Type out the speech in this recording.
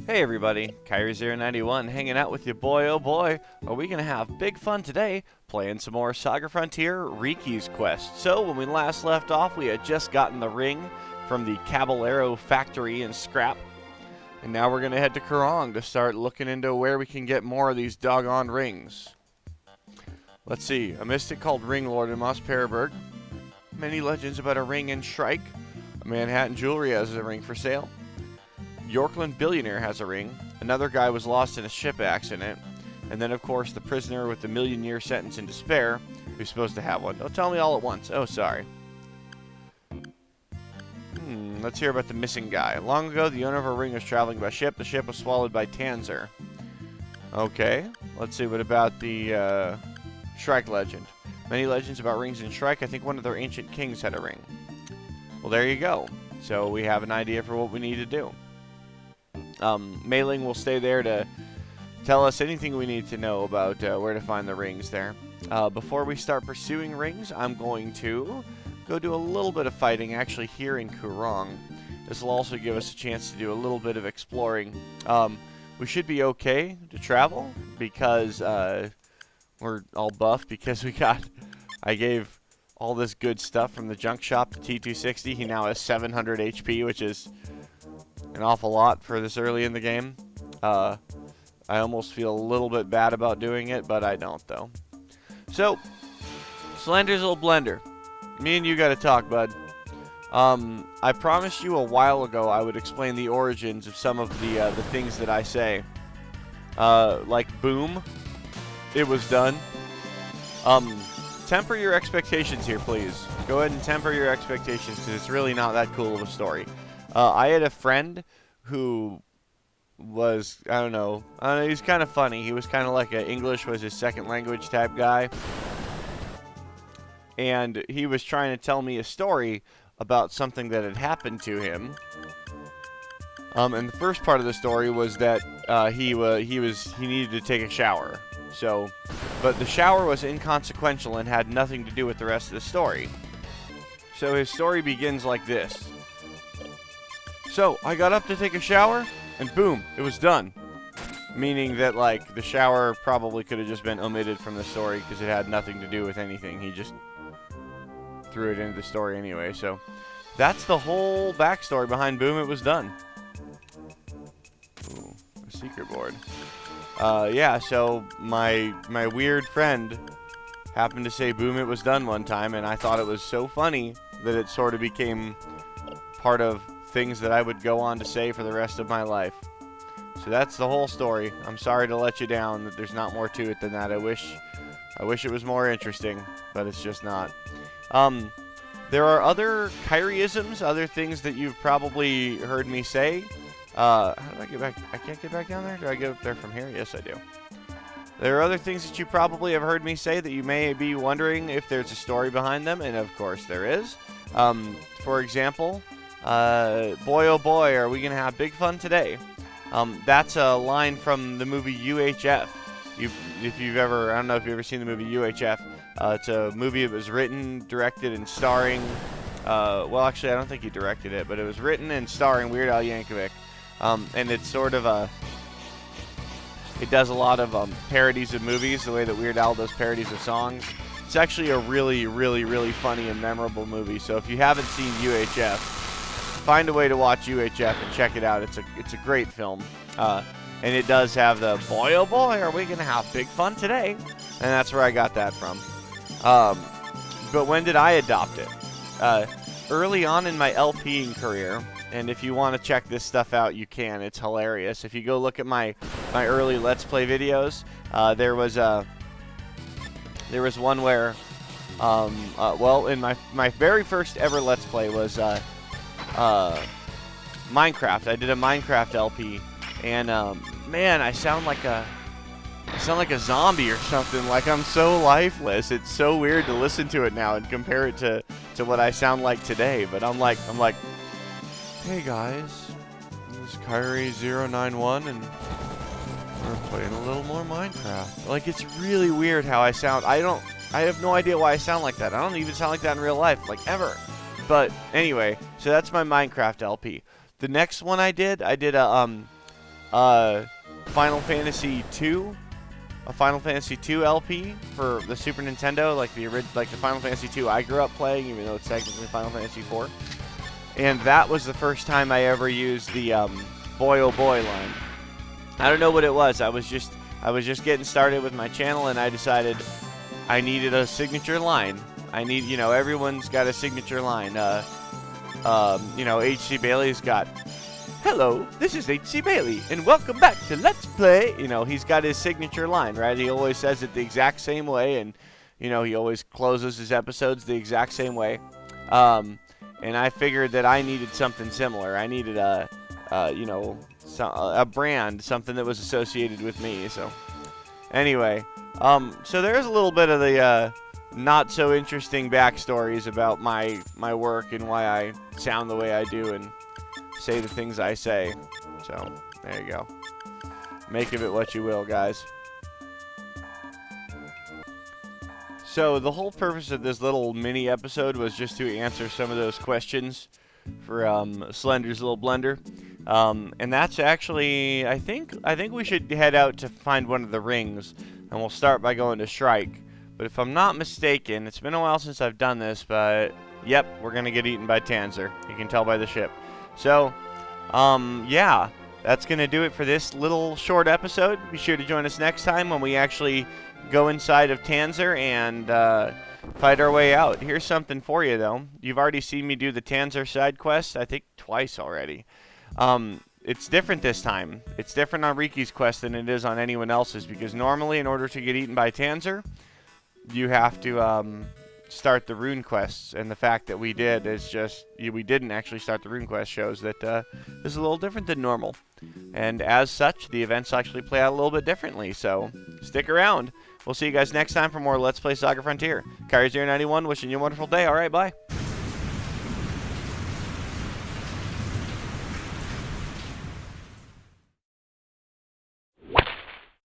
Hey everybody, Kyrie091 hanging out with you. Boy, oh boy, are we gonna have big fun today playing some more SaGa Frontier Riki's Quest. So, when we last left off, we had just gotten the ring from the Caballero factory in Scrap. And now we're gonna head to Kerrang to start looking into where we can get more of these doggone rings. Let's see, a mystic called Ring Lord in Mos Periburg. Many legends about a ring in Shrike. A Manhattan Jewelry has a ring for sale. Yorkland Billionaire has a ring. Another guy was lost in a ship accident. And then, of course, the prisoner with the million-year sentence in despair, who's supposed to have one. Don't tell me all at once. Oh, sorry. Let's hear about the missing guy. Long ago, the owner of a ring was traveling by ship. The ship was swallowed by Tanzer. Okay. Let's see. What about the Shrike legend? Many legends about rings in Shrike. I think one of their ancient kings had a ring. Well, there you go. So we have an idea for what we need to do. Mailing will stay there to tell us anything we need to know about where to find the rings there. Before we start pursuing rings, I'm going to go do a little bit of fighting actually here in Kerrang. This will also give us a chance to do a little bit of exploring. We should be okay to travel because we're all buffed because I gave all this good stuff from the junk shop to T260. He now has 700 HP, which is an awful lot for this early in the game. I almost feel a little bit bad about doing it, but I don't, though. So, Slender's little blender. Me and you got to talk, bud. I promised you a while ago I would explain the origins of some of the things that I say. Like boom, it was done. Temper your expectations here, please. Go ahead and temper your expectations because it's really not that cool of a story. I had a friend who was, I don't know, he's kind of funny. He was kind of like English was his second language type guy. And he was trying to tell me a story about something that had happened to him. And the first part of the story was that he needed to take a shower. So, but the shower was inconsequential and had nothing to do with the rest of the story. So his story begins like this. So, I got up to take a shower, and boom, it was done. Meaning that, like, the shower probably could have just been omitted from the story because it had nothing to do with anything. He just threw it into the story anyway. So, that's the whole backstory behind boom, it was done. Ooh, a secret board. Yeah, so my weird friend happened to say boom, it was done one time, and I thought it was so funny that it sort of became part of things that I would go on to say for the rest of my life. So that's the whole story. I'm sorry to let you down that there's not more to it than that. I wish it was more interesting, but it's just not. There are other Kyrieisms, other things that you've probably heard me say. How do I get back? I can't get back down there? Do I get up there from here? Yes, I do. There are other things that you probably have heard me say that you may be wondering if there's a story behind them, and of course there is. For example, boy oh boy, are we going to have big fun today. That's a line from the movie UHF. If you've ever, I don't know if you've ever seen the movie UHF. It's a movie that was written, directed, and starring, well, actually, I don't think he directed it, but it was written and starring Weird Al Yankovic. And it's sort of it does a lot of parodies of movies, the way that Weird Al does parodies of songs. It's actually a really, really, really funny and memorable movie. So if you haven't seen UHF, find a way to watch UHF and check it out. It's a great film. And it does have the boy oh boy, are we going to have big fun today? And that's where I got that from. But when did I adopt it? Early on in my LPing career, and if you want to check this stuff out, you can. It's hilarious. If you go look at my early Let's Play videos, there was one where, well, in my very first ever Let's Play was Minecraft. I did a Minecraft LP, and man, I sound like a zombie or something. Like I'm so lifeless. It's so weird to listen to it now and compare it to what I sound like today. But I'm like, hey guys, this is Kyrie091, and we're playing a little more Minecraft. Like, it's really weird how I sound. I have no idea why I sound like that. I don't even sound like that in real life, like ever. But anyway, so that's my Minecraft LP. The next one I did a Final Fantasy 2, a Final Fantasy 2 LP for the Super Nintendo, like the Final Fantasy 2 I grew up playing, even though it's technically Final Fantasy 4. And that was the first time I ever used the boy oh boy line. I don't know what it was. I was just getting started with my channel, and I decided I needed a signature line. Everyone's got a signature line. H.C. Bailey's got, "Hello, this is H.C. Bailey, and welcome back to Let's Play." He's got his signature line, right? He always says it the exact same way, and, he always closes his episodes the exact same way. And I figured that I needed something similar. I needed a brand, something that was associated with me. So, anyway, so there's a little bit of the not so interesting backstories about my work and why I sound the way I do and say the things I say. So, there you go. Make of it what you will, guys. So, the whole purpose of this little mini episode was just to answer some of those questions for Slender's Little Blender. And that's actually, I think we should head out to find one of the rings, and we'll start by going to Shrike. But if I'm not mistaken, it's been a while since I've done this, but yep, we're gonna get eaten by Tanzer. You can tell by the ship. So, yeah, that's gonna do it for this little short episode. Be sure to join us next time when we actually go inside of Tanzer and fight our way out. Here's something for you, though. You've already seen me do the Tanzer side quest, I think twice already. It's different this time. It's different on Riki's quest than it is on anyone else's, because normally in order to get eaten by Tanzer, you have to start the rune quests, and the fact that we did is just, we didn't actually start the rune quest shows that this is a little different than normal. And as such, the events actually play out a little bit differently, so stick around. We'll see you guys next time for more Let's Play SaGa Frontier. Kyrie091 wishing you a wonderful day. Alright, bye.